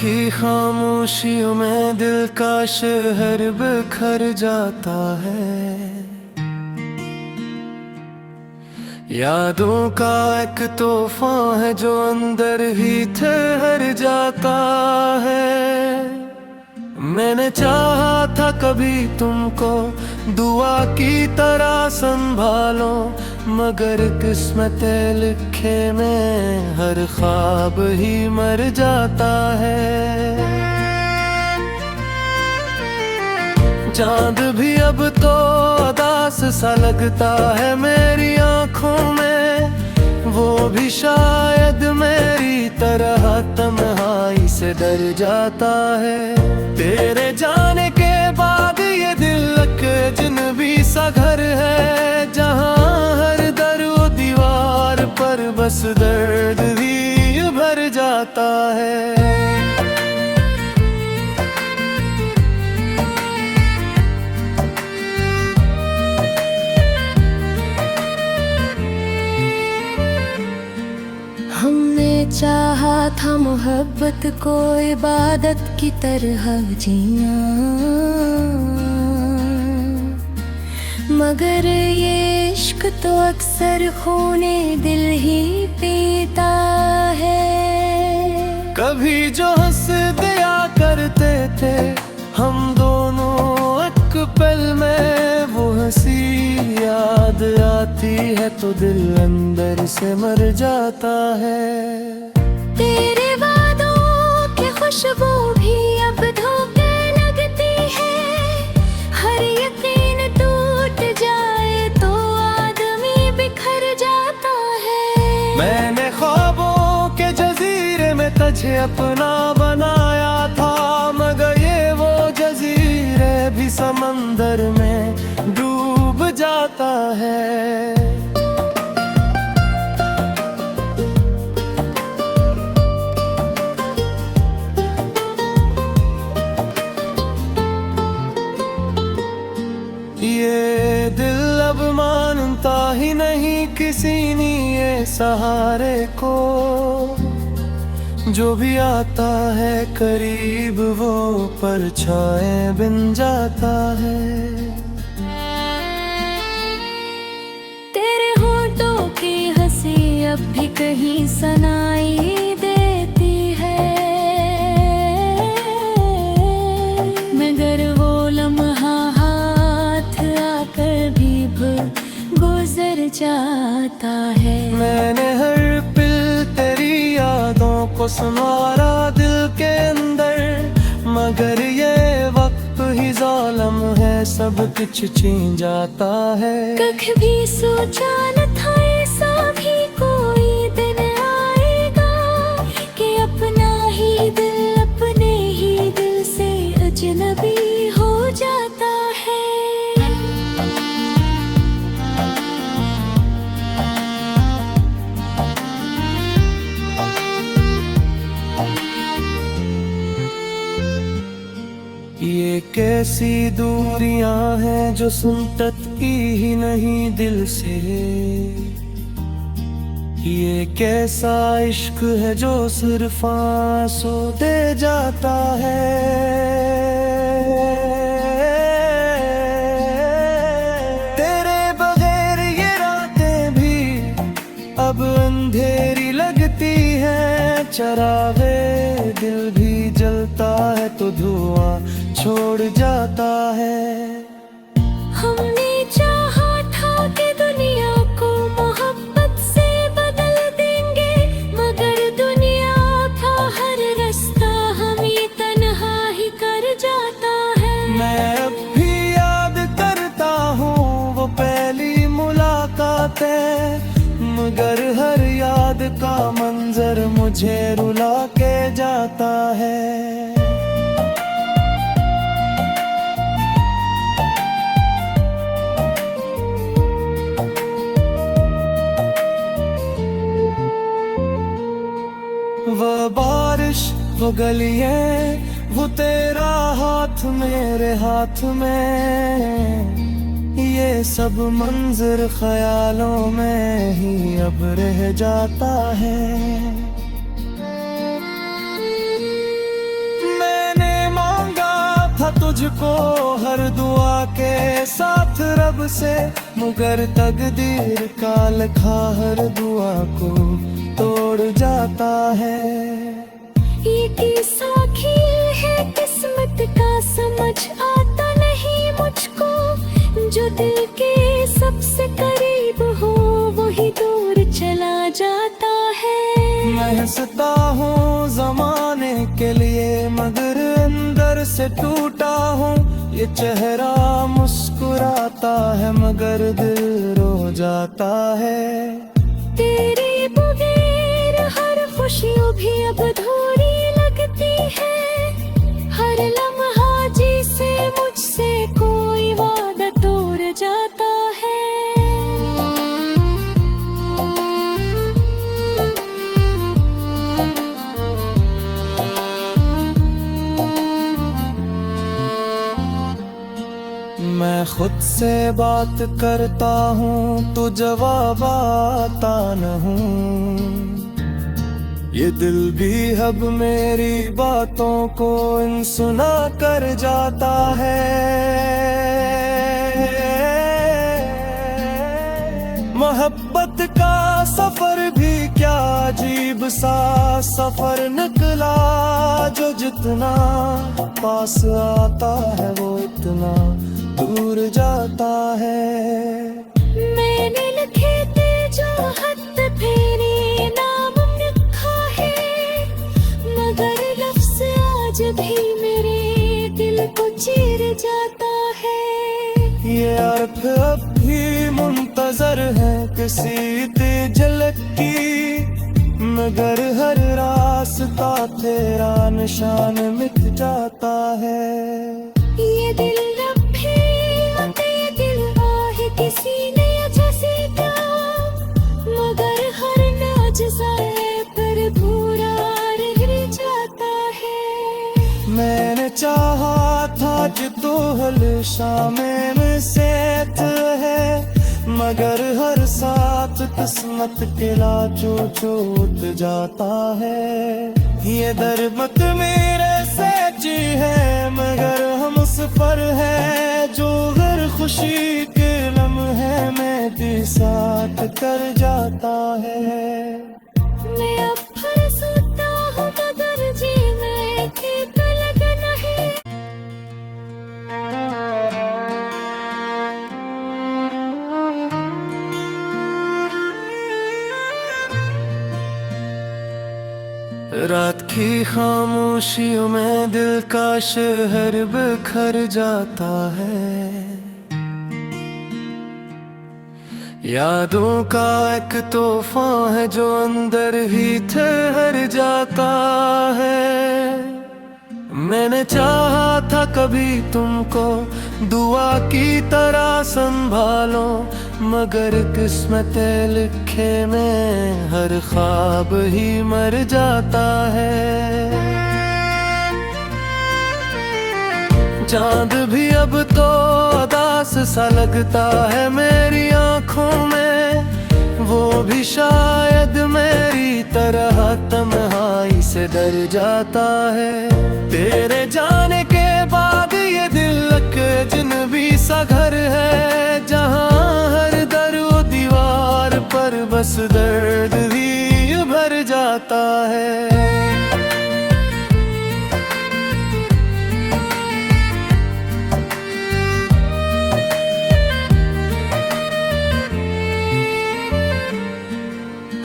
की खामोशियों में दिल का शहर बिखर जाता है। यादों का एक तोहफा है जो अंदर ही ठहर जाता है। मैंने चाहा था कभी तुमको दुआ की तरह संभालो, मगर किस्मत लिखे में हर ख्वाब ही मर जाता है। चांद भी अब तो उदास सा लगता है मेरी आंखों में, वो भी शायद मेरी तरह तन्हाई से डर जाता है। तेरे जाने के बाद ये दिल एक अजनबी सा घर है, जहाँ हर दर वो दीवार पर बस दर्द ही भर जाता है। हमने चाहा था मोहब्बत को इबादत की तरह जीना, मगर ये इश्क तो अक्सर खूने दिल ही पीता है। कभी जो हंस दिया करते थे हम दोनों एक पल में, वो हंसी याद आती है तो दिल अंदर से मर जाता है। तेरे वादों की खुशबू भी अब धोखे लगती है, हर यकीन टूट जाए तो आदमी बिखर जाता है। मैंने ख्वाबों के जजीरे में तुझे अपना बनाया था, मगर ये वो जजीरे भी समंदर में डूब जाता है। ये दिल अब मानता ही नहीं किसी ने सहारे को, जो भी आता है करीब वो परछाएं बिन जाता है। तेरे होठों की हंसी अब भी कहीं सुनाई देती है, मगर वो लम्हा हाथ आकर भी गुजर जाता है। मैंने हर पल तेरी यादों को संवारा दिल के अंदर, मगर ये वक्त ही जालिम है, सब कुछ छीन जाता है। कभी सोचा न था ऐसा भी कोई दिन आएगा, कि अपना ही दिल से अजनबी हो जाता है। ये कैसी दूरियां हैं जो सुनटती ही नहीं दिल से, ये कैसा इश्क है जो सिर्फ आंसू दे जाता है। तेरे बगैर ये रातें भी अब अंधेरी लगती हैं, चरागे दिल भी जलता है तो धुआं छोड़ जाता है। हमने चाहा था कि दुनिया को मोहब्बत से बदल देंगे, मगर दुनिया का हर रास्ता हमें तन्हा ही कर जाता है। मैं अब भी याद करता हूँ वो पहली मुलाकातें, मगर हर याद का मंजर मुझे रुला के जाता है। वो बारिश वो गलियां वो तेरा हाथ मेरे हाथ में, ये सब मंजर ख्यालों में ही अब रह जाता है। तुझको हर दुआ के साथ रब से, मगर तकदीर का लिखा हर दुआ को तोड़ जाता है। ये किस्सा खेल है किस्मत का, समझ आता नहीं मुझको। जो दिल के सबसे करीब हो वही दूर चला जाता है। मैं हंसता हूँ जमाने के लिए, मगर अंदर से टूटा हूँ। ये चेहरा मुस्कुराता है मगर दिल रो जाता है। तेरे बगैर हर खुशियों भी अब अधूरी लगती है। हर लम्हा जिसे मुझसे कोई वादा तोड़ जाता है। मैं खुद से बात करता हूँ तो जवाब आता न हूँ। ये दिल भी अब मेरी बातों को सुना कर जाता है। मोहब्बत का सफर भी क्या अजीब सा सफर निकला, जो जितना पास आता है वो इतना दूर जाता है। मैंने लिखे थे जो खत फेरे नाम लिखा है, मगर लफ्ज़ आज भी मेरे दिल को चीर जाता है। ये अर्थ अब भी मुंतजर है किसी झलक की, मगर हर रास्ता तेरा निशान मिट जाता है। ये दिल किसी ने जैसे था, मगर हर नाज़ पर भूरा रह जाता है। मैंने चाहा था कि तू हमेशा में सेठ है, मगर हर साथ किस्मत के लाचो छूट जाता है। ये दरमत मेरे सच्ची है मगर हम सफर है, जो हर खुशी के लम्हे में भी साथ कर जाता है। मैं अब फिर सोता हूँ मगर जी में खेत लगना है। रात की खामोशियों में दिल का शहर बिखर जाता है। यादों का एक तोहफा है जो अंदर ही ठहर जाता है। मैंने चाहा था कभी तुमको दुआ की तरह संभालो, मगर किस्मत लिखे में हर ख्वाब ही मर जाता है। चांद भी अब तो उदास सा लगता है मेरी आंखों में, वो भी शायद मेरी तरह तन्हाई से डर जाता है। तेरे जाने के बाद ये दिल के अजनबी सा घर है, जहाँ हर दर व दीवार पर बस दर्द ही भर जाता है।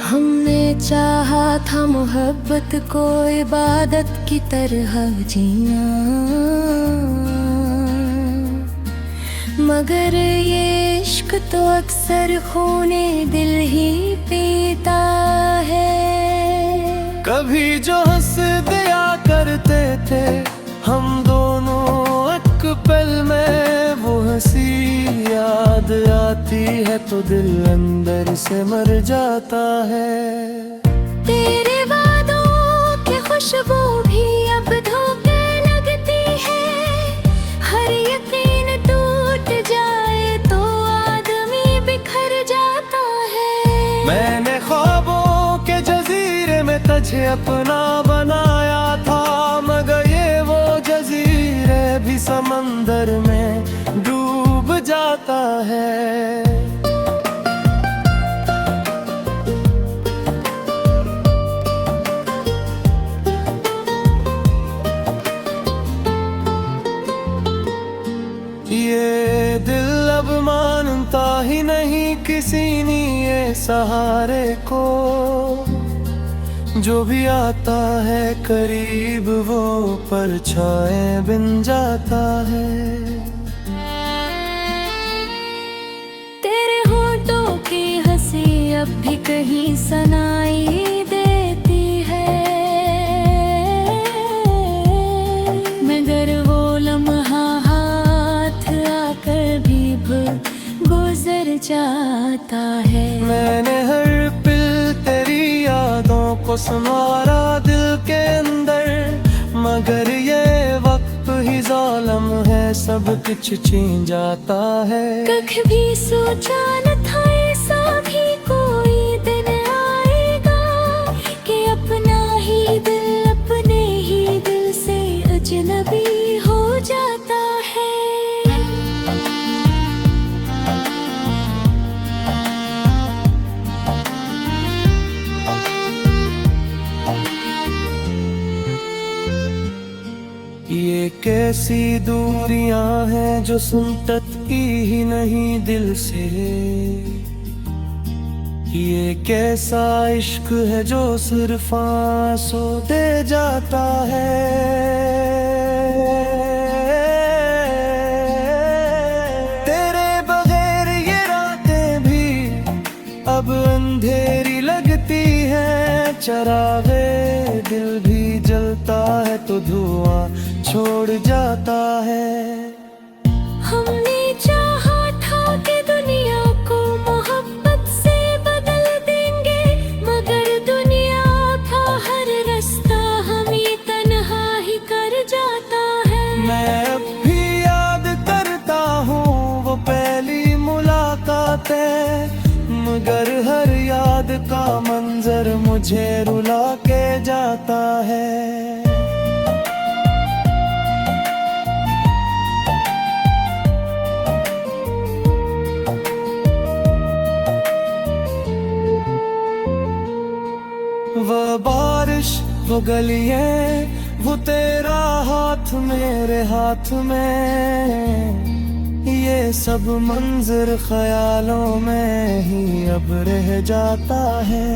हमने चाहा था मोहब्बत को इबादत की तरह जीना, मगर ये इश्क तो अक्सर खूने दिल ही पीता है। कभी जो हंस दिया करते थे हम दोनों एक पल में, वो हंसी याद आती है तो दिल अंदर से मर जाता है। तेरे वादों की खुशबू भी अब धोखे लगती है, हर यकीन टूट जाए तो आदमी बिखर जाता है। मैंने ख्वाबों के जजीरे में तुझे अपना बनाया था, मगर ये वो जजीरे भी समंदर में डूब जाता है। ये दिल अब मानता ही नहीं किसी ने सहारे को, जो भी आता है करीब वो परछाएं बिन जाता है। तेरे होठों की हंसी अब भी कहीं सुनाई देती है, मगर वो लम्हा गुजर जाता है। मैंने हर पल तेरी यादों को संवारा दिल के अंदर, मगर ये वक्त ही जालिम है, सब कुछ छीन जाता है। कभी सोचा न था ऐसा भी कोई दिन आएगा, कि अपना ही दिल से अजनबी हो जाता है। ये कैसी दूरियां हैं जो सुनटती ही नहीं दिल से, ये कैसा इश्क है जो सिर्फ आंसू दे जाता है। तेरे बगैर ये रातें भी अब अंधेरी लगती हैं, चरागे दिल भी जलता है तो धुआं छोड़ जाता है। हमने चाहा था कि दुनिया को मोहब्बत से बदल देंगे, मगर दुनिया का हर रास्ता हमें तन्हा ही कर जाता है। मैं अब भी याद करता हूँ वो पहली मुलाकातें, मगर हर याद का मंजर मुझे रुला के जाता है। वो बारिश, वो गलियां, वो तेरा हाथ मेरे हाथ में, ये सब मंजर ख्यालों में ही अब रह जाता है।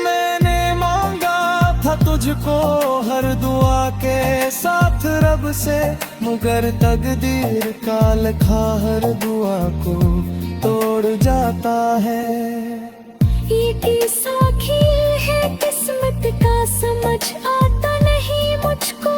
मैंने मांगा था तुझको हर दुआ के साथ रब से, मगर तकदीर का लिखा हर दुआ को तोड़ जाता है। ये किस्सा खेल है किस्मत का, समझ आता नहीं मुझको,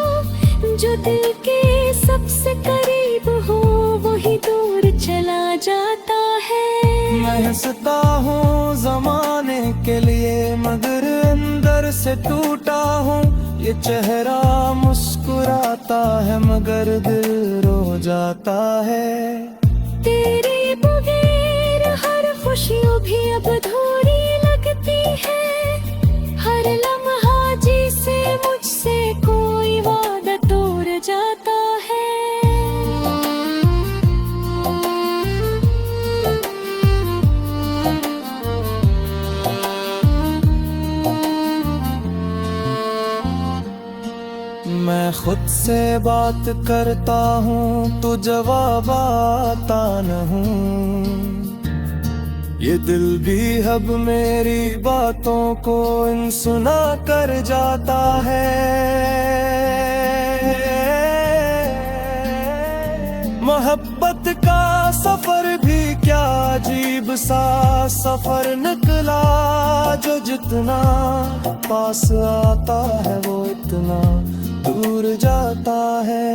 जो दिल के सबसे करीब हो वही दूर चला जाता है। मैं हंसता हूँ जमाने के लिए, मगर अंदर से टूटा हूँ। ये चेहरा मुस्कुराता है मगर दिल रो जाता है। तेरे बगैर हर खुशियों भी अब अधूरी लगती है, हर लम्हा जिसे मुझसे कोई वादा तोड़ जाता है। मैं खुद से बात करता हूँ तो जवाब आता न हूँ, ये दिल भी अब मेरी बातों को इन सुना कर जाता है। मोहब्बत का सफर भी क्या अजीब सा सफर निकला, जो जितना पास आता है वो इतना दूर जाता है।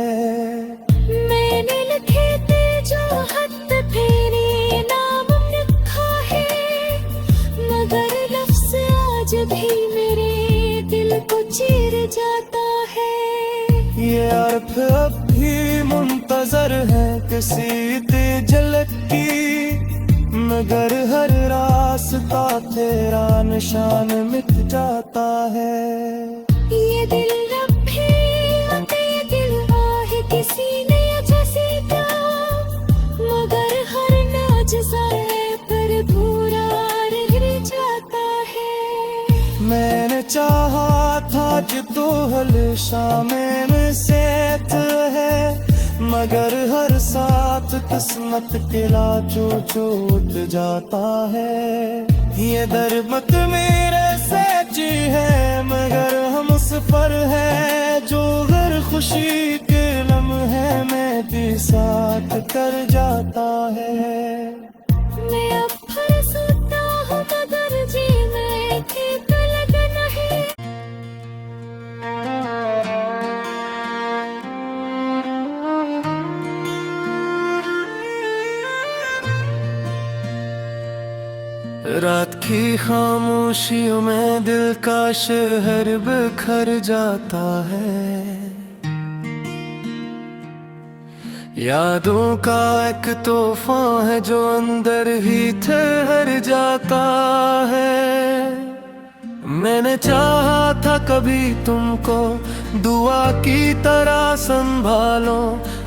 मैंने लिखे थे जो खत फेरे नाम लिखा है, मगर लफ्ज़ आज भी मेरे दिल को चीर जाता है। ये अर्थ अब भी मुंतजर है किसी झलक की, मगर हर रास्ता तेरा निशान मिट जाता है। ये दिल अब हल शामें सेत है, मगर हर साथ किस्मत के लाजो छूट जाता है। ये दरमत मेरे सच्ची है, मगर हम उस पर है जो हर खुशी के लम्हे में भी साथ कर जाता है। मैं अब फिर सोता हूँ मगर जी में ठीक लग नहीं। रात की खामोशियों में दिल का शहर बिखर जाता है, यादों का एक तोहफा है जो अंदर ही ठहर जाता है। मैंने चाहा था कभी तुमको दुआ की तरह संभालो,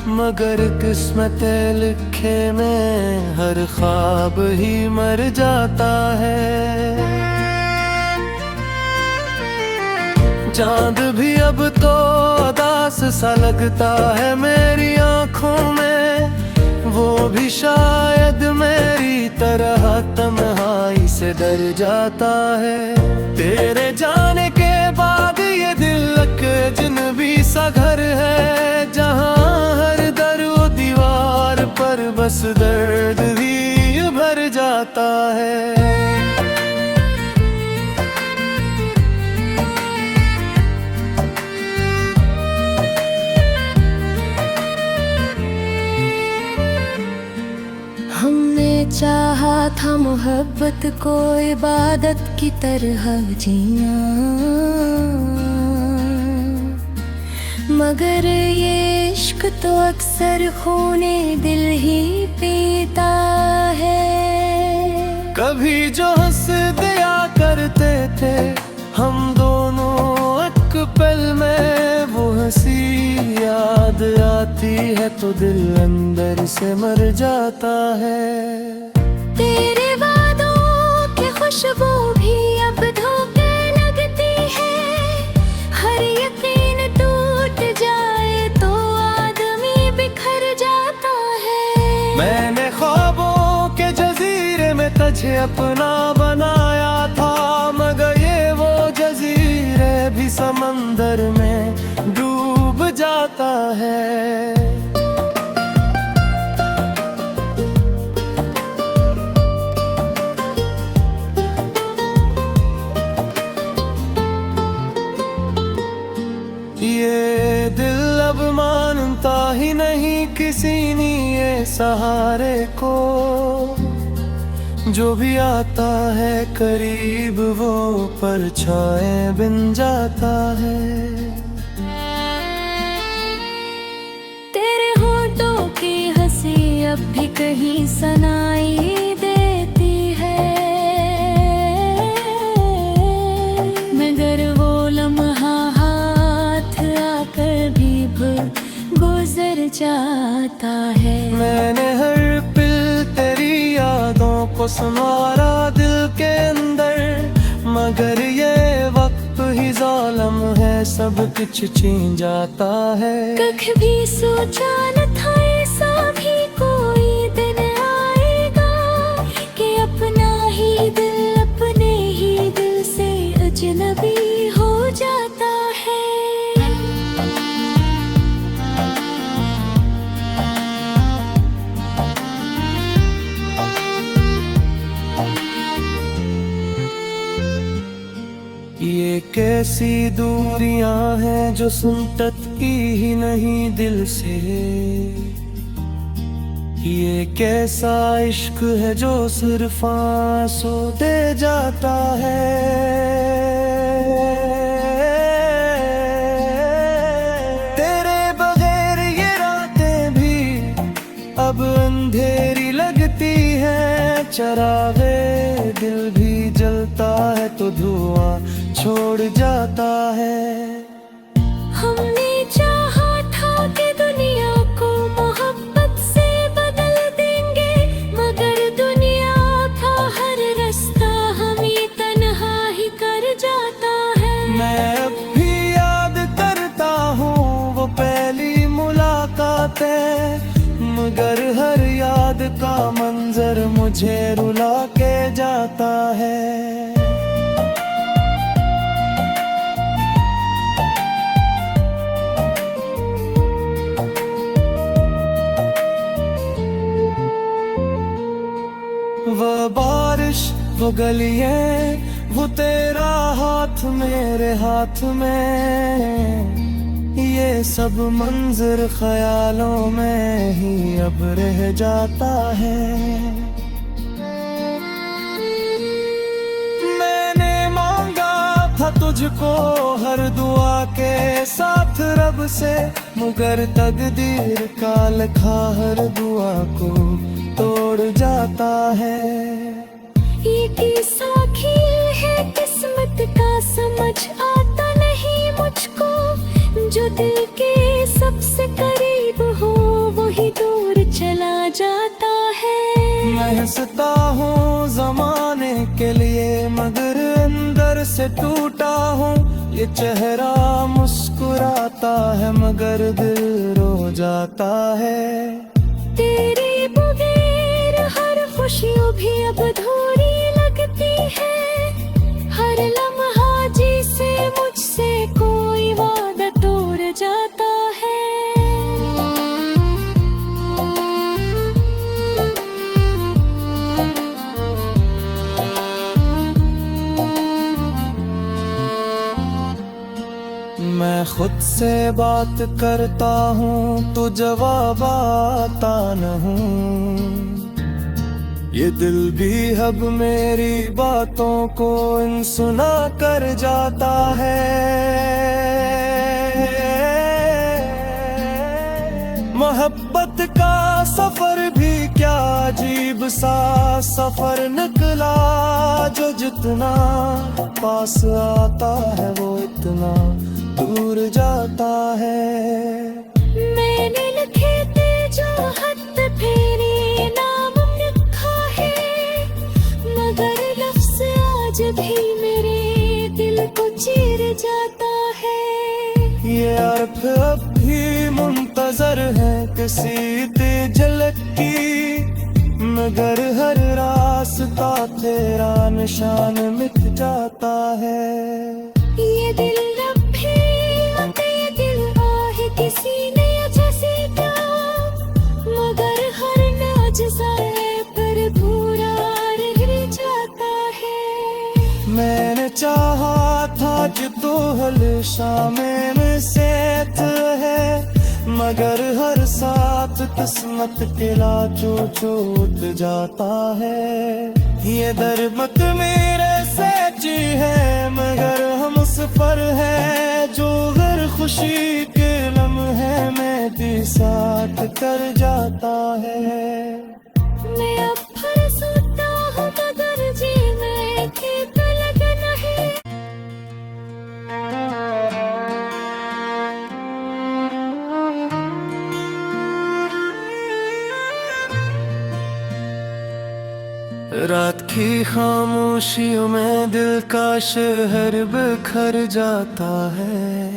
मगर किस्मत लिखे में हर ख्वाब ही मर जाता है। चांद भी अब तो उदास सा लगता है मेरी आंखों में, वो भी शायद मेरी तरह तन्हाई से डर जाता है। तेरे जाने के बाद ये दिल एक अजनबी सा घर है, जहाँ हर दर व दीवार पर बस दर्द ही भर जाता है। हमने चाहा था मोहब्बत को इबादत की तरह जीना, मगर ये इश्क तो अक्सर खूने दिल ही पीता है। कभी जो हंस दिया करते थे हम दोनों एक पल में, वो हंसी याद आती है तो दिल अंदर से मर जाता है। तेरे वादों की खुशबू भी अब धोखे लगती है, हर यकीन टूट जाए तो आदमी बिखर जाता है। मैंने ख्वाबों के जजीरे में तुझे अपना बनाया था, मगर ये वो जजीरे भी समंदर में डूब जाता है। ये दिल अब मानता ही नहीं किसी ने सहारे को, जो भी आता है करीब वो परछाएं बिन जाता है। तेरे होठों की हंसी अब भी कहीं सुनाई देती है, मगर वो लम्हा हाथ आकर भी गुजर जाता है। मैंने हर पल तेरी यादों को संवारा दिल के अंदर, मगर ये वक्त ही जालिम है सब कुछ छीन जाता है। कभी सोचा न था ऐसा भी कोई दिन आएगा, कि अपना ही दिल से अजनबी हो जाता है। ये कैसी दूरियां हैं जो सुनटती ही नहीं दिल से, ये कैसा इश्क है जो सिर्फ आंसू दे जाता है। तेरे बगैर ये रातें भी अब अंधेरी लगती हैं, चरागे दिल भी जलता है तो धुआं छोड़ जाता है। हमने चाहा था कि दुनिया को मोहब्बत से बदल देंगे, मगर दुनिया का हर रास्ता हमें तन्हा ही कर जाता है। मैं अब भी याद मगर हर याद का मंजर मुझे रुला के जाता है। वो बारिश, वो गलियां, वो तेरा हाथ मेरे हाथ में, ये सब मंजर ख्यालों में ही अब रह जाता है। मैंने मांगा था तुझको हर दुआ के साथ रब से, मगर तकदीर का लिखा हर दुआ को तोड़ जाता है। ये किस्सा खेल है किस्मत का, समझ आता नहीं मुझको। जो दिल के सबसे करीब हो वही दूर चला जाता है। मैं हंसता हूँ जमाने के लिए, मगर अंदर से टूटा हूँ। ये चेहरा मुस्कुराता है मगर दिल रो जाता है। तेरे बगैर हर खुशियों भी अब अधूरी लगती है। हर लम्हा जिसे मुझसे कोई वादा तोड़ जाता है। मैं खुद से बात करता हूँ तो जवाब आता नहीं। ये दिल भी अब मेरी बातों को सुना कर जाता है। मोहब्बत का सफर भी क्या अजीब सा सफर निकला, जो जितना पास आता है वो इतना दूर जाता है। मैंने लिखे थे जो खत फेरे नाम लिखा है, मगर लफ्ज़ आज भी मेरे दिल को चीर जाता है। ये अर्थ अब भी मुंतजर है किसी झलक की, मगर हर रास्ता तेरा निशान मिट जाता है। ये दिल किसी ने जैसे था, मगर हर नाज़ पर भूरा रह जाता है। मैंने चाहा था कि तू हमेशा में सेठ है, मगर हर साथ किस्मत के लाचो छूट जाता है। ये दर्द मेरे सच्ची है मगर हम उस पर है, जो हर खुशी के लम्हे में भी साथ कर जाता है। मैं अब फिर सोता हूँ मगर जी मैं खेत लगना है। रात की खामोशियों में दिल का शहर बिखर जाता है।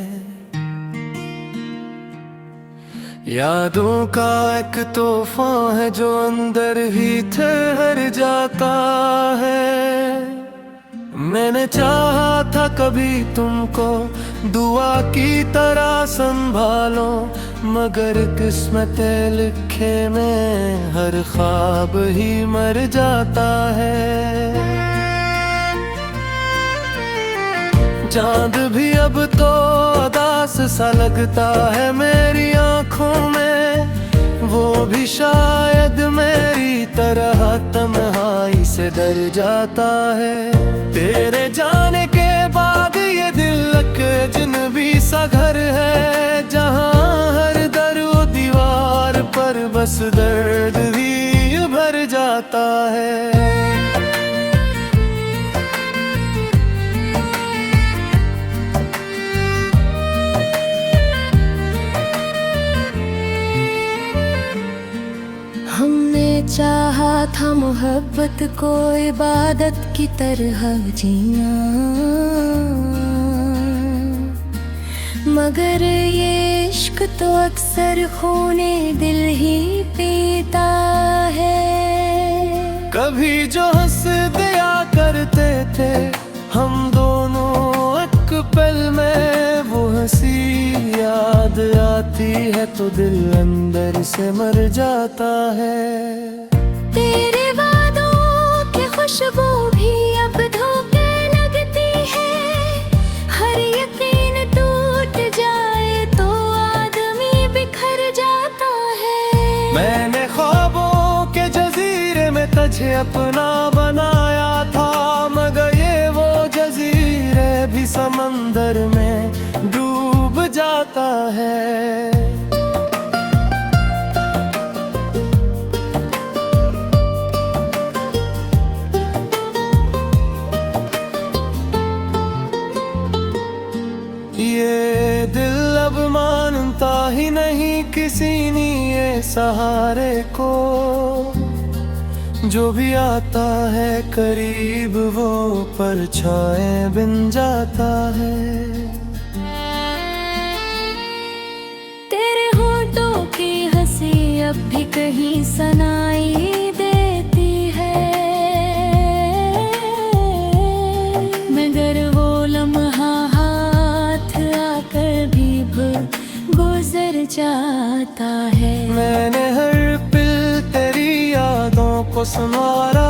यादों का एक तोहफा है जो अंदर ही ठहर जाता है। मैंने चाहा था कभी तुमको दुआ की तरह संभालो, मगर किस्मत लिखे में हर ख्वाब ही मर जाता है। चांद भी अब तो उदास सा लगता है मेरी आँखों में, वो भी शायद मेरी तरह तन्हाई से डर जाता है। तेरे जाने के बाद ये दिल के अजनबी सा घर है, जहाँ हर दर वो दीवार पर बस दर्द ही भर जाता है। हमने चाहा था मोहब्बत को इबादत की तरह जीना, मगर ये इश्क तो अक्सर खूने दिल ही पीता है। कभी जो हंस दिया करते थे हम दोनों एक पल में, वो हंसी याद आती है तो दिल अंदर से मर जाता है। तेरे वादों की खुशबू भी अब धोखे लगती है। हर यकीन टूट जाए तो आदमी बिखर जाता है। मैंने ख्वाबों के जजीरे में तुझे अपना बनाया था, मगर ये वो जजीरे भी समंदर में डूब जाता है। ये दिल अब मानता ही नहीं किसी ने सहारे को, जो भी आता है करीब वो परछाएं बिन जाता है। तेरे होठों की हंसी अब भी कहीं सुनाई देती है, मगर वो लम्हा हाथ आकर भी गुजर जाता है। मैंने हर पल तेरी यादों को संवारा।